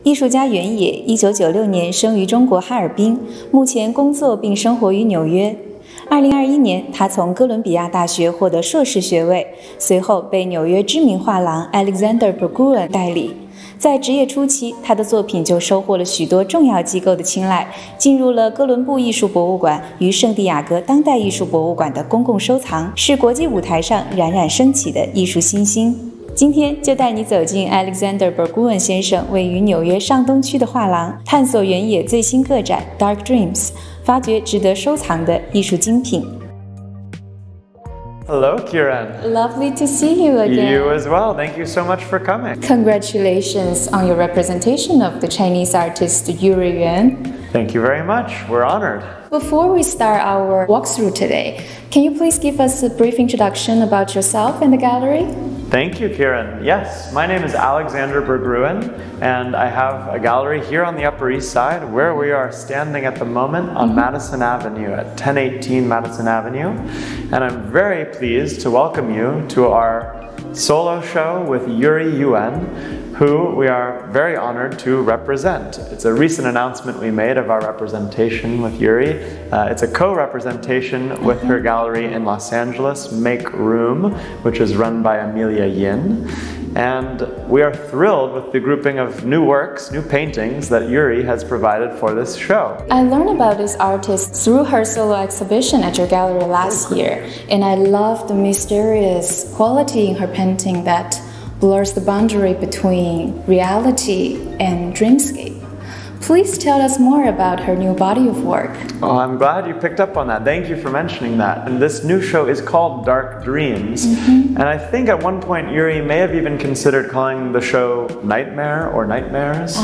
艺术家原野1996年生于中国哈尔滨，目前工作并生活于纽约。2021年，他从哥伦比亚大学获得硕士学位，随后被纽约知名画廊 Alexander Berggruen 代理。在职业初期，他的作品就收获了许多重要机构的青睐，进入了哥伦布艺术博物馆与圣地亚哥当代艺术博物馆的公共收藏，是国际舞台上冉冉升起的艺术新星。今天就带你走进 Alexander Berggruen 先生位于纽约上东区的画廊，探索原野最新个展 Dark Dreams， 发掘值得收藏的艺术精品。Hello, Kyrene. Lovely to see you again. You as well. Thank you so much for coming. Congratulations on your representation of the Chinese artist Yuri Yuan. Thank you very much. We're honored. Before we start our walkthrough today, can you please give us a brief introduction about yourself and the gallery? Thank you, Kyrene. Yes, my name is Alexander Berggruen, and I have a gallery here on the Upper East Side where we are standing at the moment on Madison Avenue at 1018 Madison Avenue. And I'm very pleased to welcome you to our solo show with Yuri Yuan, who we are very honored to represent. It's a recent announcement we made of our representation with Yuri. It's a co-representation with her gallery in Los Angeles, Make Room, which is run by Amelia Yin. And we are thrilled with the grouping of new works, new paintings that Yuri has provided for this show. I learned about this artist through her solo exhibition at your gallery last year, and I love the mysterious quality in her painting that blurs the boundary between reality and dreamscape. Please tell us more about her new body of work. Oh, I'm glad you picked up on that. Thank you for mentioning that. And this new show is called Dark Dreams. And I think at one point Yuri may have even considered calling the show Nightmare or Nightmares.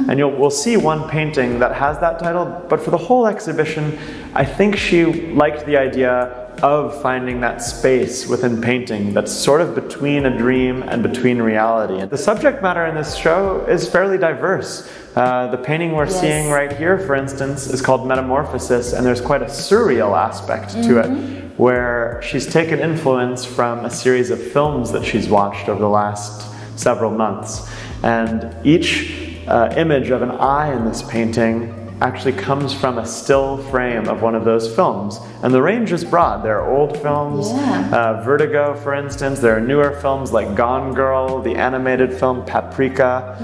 And we'll see one painting that has that title, but for the whole exhibition, I think she liked the idea of finding that space within painting that's sort of between a dream and between reality. The subject matter in this show is fairly diverse. The painting we're seeing right here, for instance, is called Metamorphosis, and there's quite a surreal aspect to it, where she's taken influence from a series of films that she's watched over the last several months. And each image of an eye in this painting actually comes from a still frame of one of those films. And the range is broad. There are old films, Vertigo, for instance. There are newer films like Gone Girl, the animated film Paprika,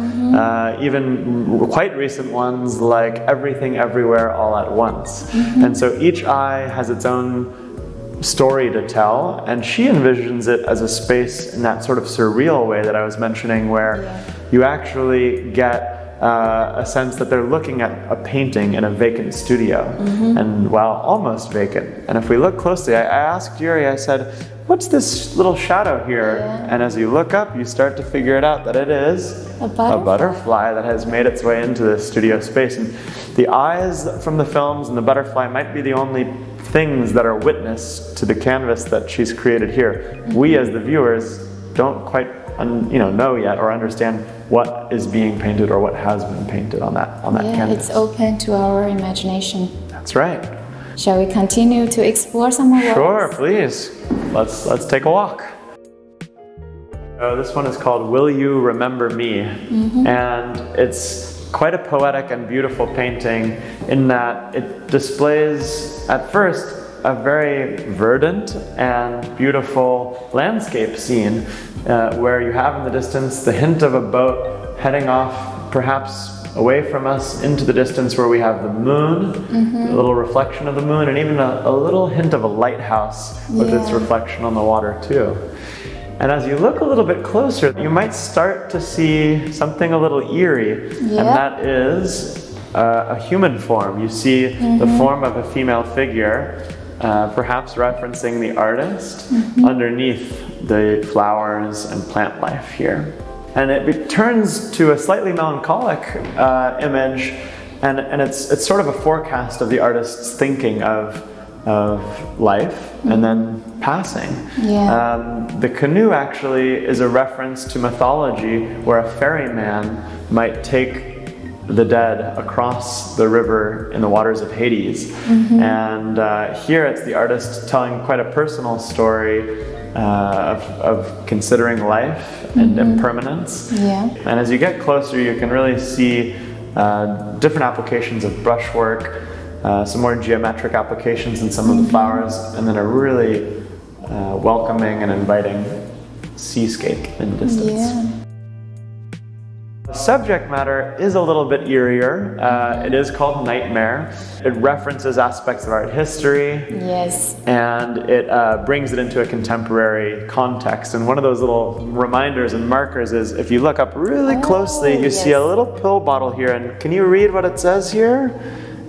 even quite recent ones like Everything Everywhere All at Once. And so each eye has its own story to tell, and she envisions it as a space in that sort of surreal way that I was mentioning, where you actually get a sense that they're looking at a painting in a vacant studio, and well, almost vacant. And if we look closely, I asked Yuri, I said, what's this little shadow here? And as you look up, you start to figure it out that it is a butterfly that has made its way into the studio space. And the eyes from the films and the butterfly might be the only things that are witness to the canvas that she's created here. We as the viewers don't quite know yet or understand what is being painted or what has been painted on that canvas. It's open to our imagination. That's right. Shall we continue to explore some more works? Sure, please. Let's take a walk. This one is called Will You Remember Me? And it's quite a poetic and beautiful painting in that it displays at first a very verdant and beautiful landscape scene where you have in the distance the hint of a boat heading off perhaps away from us into the distance, where we have the moon, a little reflection of the moon, and even a little hint of a lighthouse with its reflection on the water too. And as you look a little bit closer, you might start to see something a little eerie, and that is a human form. You see the form of a female figure, perhaps referencing the artist, underneath the flowers and plant life here. And it turns to a slightly melancholic image, and it's sort of a forecast of the artist's thinking of life and then passing. The canoe actually is a reference to mythology, where a ferryman might take the dead across the river in the waters of Hades. And here it's the artist telling quite a personal story of considering life and impermanence. Yeah. And as you get closer, you can really see different applications of brushwork, some more geometric applications in some of the flowers, and then a really welcoming and inviting seascape in the distance. Yeah. The subject matter is a little bit eerier. It is called Nightmare. It references aspects of art history. Yes. And it brings it into a contemporary context. And one of those little reminders and markers is if you look up really closely, you see a little pill bottle here. And can you read what it says here?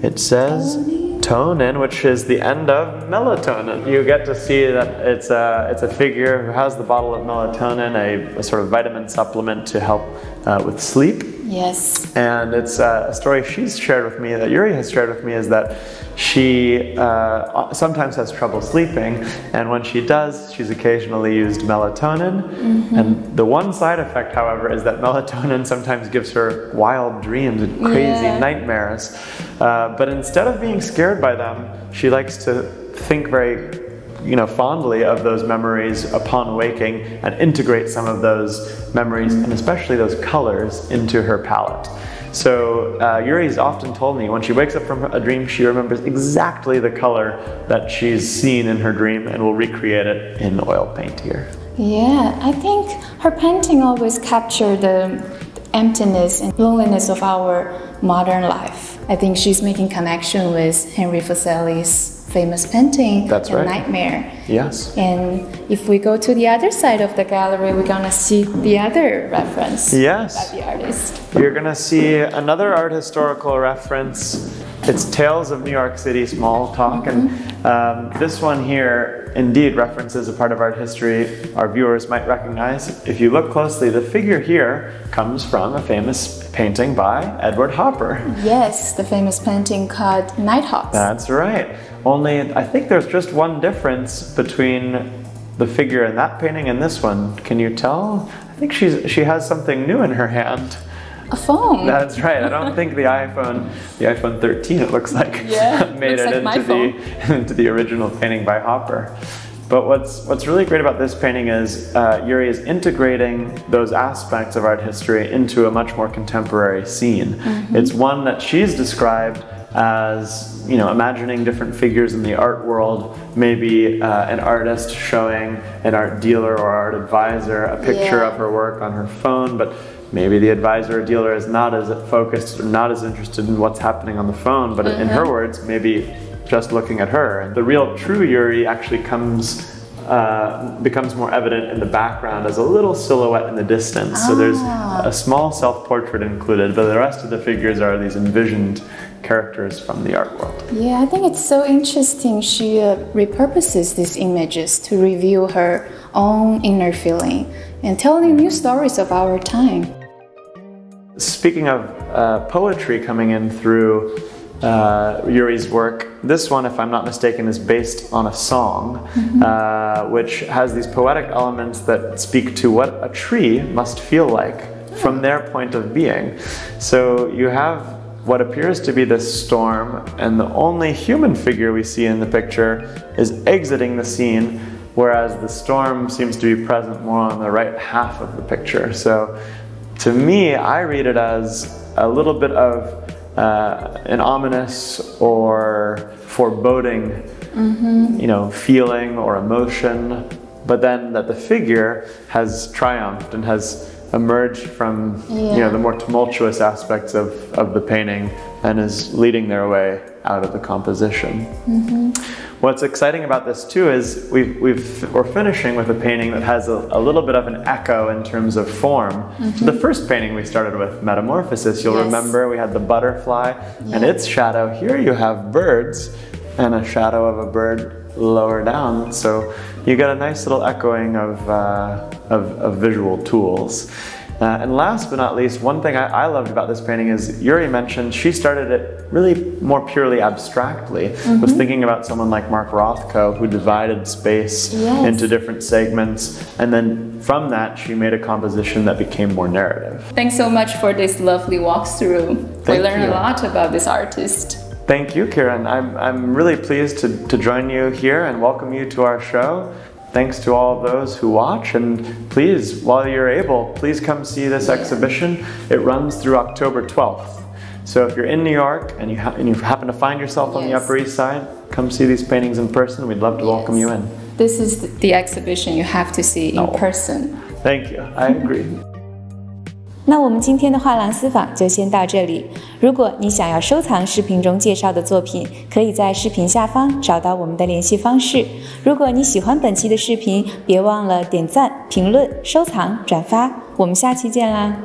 It says tonin, which is the end of melatonin. You get to see that it's a figure who has the bottle of melatonin, a sort of vitamin supplement to help with sleep. Yes. And it's a story she's shared with me, that Yuri has shared with me, is that she sometimes has trouble sleeping, and when she does, she's occasionally used melatonin. And the one side effect, however, is that melatonin sometimes gives her wild dreams and crazy nightmares. But instead of being scared by them, she likes to think very fondly of those memories upon waking and integrate some of those memories and especially those colors into her palette. So Yuri's often told me when she wakes up from a dream, she remembers exactly the color that she's seen in her dream and will recreate it in oil paint here. Yeah, I think her painting always captured the emptiness and loneliness of our modern life. I think she's making connection with Henry Fuseli's famous painting, That's right. Nightmare. Yes. And if we go to the other side of the gallery, we're gonna see the other reference Yes. by the artist. You're gonna see another art historical reference. It's Tales of New York City Small Talk, and this one here indeed references a part of art history our viewers might recognize. If you look closely, the figure here comes from a famous painting by Edward Hopper. Yes, the famous painting called Nighthawks. That's right. Only I think there's just one difference between the figure in that painting and this one. Can you tell? I think she has something new in her hand. A phone. That's right. I don't think the iPhone 13, it looks like, made it into the original painting by Hopper. But what's really great about this painting is Yuri is integrating those aspects of art history into a much more contemporary scene. It's one that she's described as, imagining different figures in the art world, maybe an artist showing an art dealer or art advisor a picture of her work on her phone, but maybe the advisor or dealer is not as focused or not as interested in what's happening on the phone, but in her words, maybe just looking at her. And the real true Yuri actually becomes more evident in the background as a little silhouette in the distance. So there's a small self-portrait included, but the rest of the figures are these envisioned characters from the art world. Yeah, I think it's so interesting. She repurposes these images to reveal her own inner feeling and telling new stories of our time. Speaking of poetry coming in through Yuri's work, this one, if I'm not mistaken, is based on a song, which has these poetic elements that speak to what a tree must feel like from their point of being. So you have what appears to be this storm, and the only human figure we see in the picture is exiting the scene, whereas the storm seems to be present more on the right half of the picture. So to me, I read it as a little bit of an ominous or foreboding, feeling or emotion, but then that the figure has triumphed and has emerged from the more tumultuous aspects of the painting and is leading their way out of the composition. What's exciting about this too is we're finishing with a painting that has a little bit of an echo in terms of form. So the first painting we started with, Metamorphosis, you'll remember we had the butterfly and its shadow. Here you have birds and a shadow of a bird lower down. So you get a nice little echoing of visual tools. And last but not least, one thing I loved about this painting is Yuri mentioned she started it really more purely abstractly. Was thinking about someone like Mark Rothko, who divided space into different segments, and then from that she made a composition that became more narrative. Thanks so much for this lovely walkthrough. We learned a lot about this artist. Thank you, Kyrene. I'm really pleased to join you here and welcome you to our show. thanks to all of those who watch, and please, while you're able, please come see this exhibition. It runs through October 12th. So if you're in New York and you happen to find yourself on the Upper East Side, come see these paintings in person. We'd love to welcome you in. This is the exhibition you have to see in person. Thank you. I agree. 那我们今天的画廊私访就先到这里。如果你想要收藏视频中介绍的作品，可以在视频下方找到我们的联系方式。如果你喜欢本期的视频，别忘了点赞、评论、收藏、转发。我们下期见啦！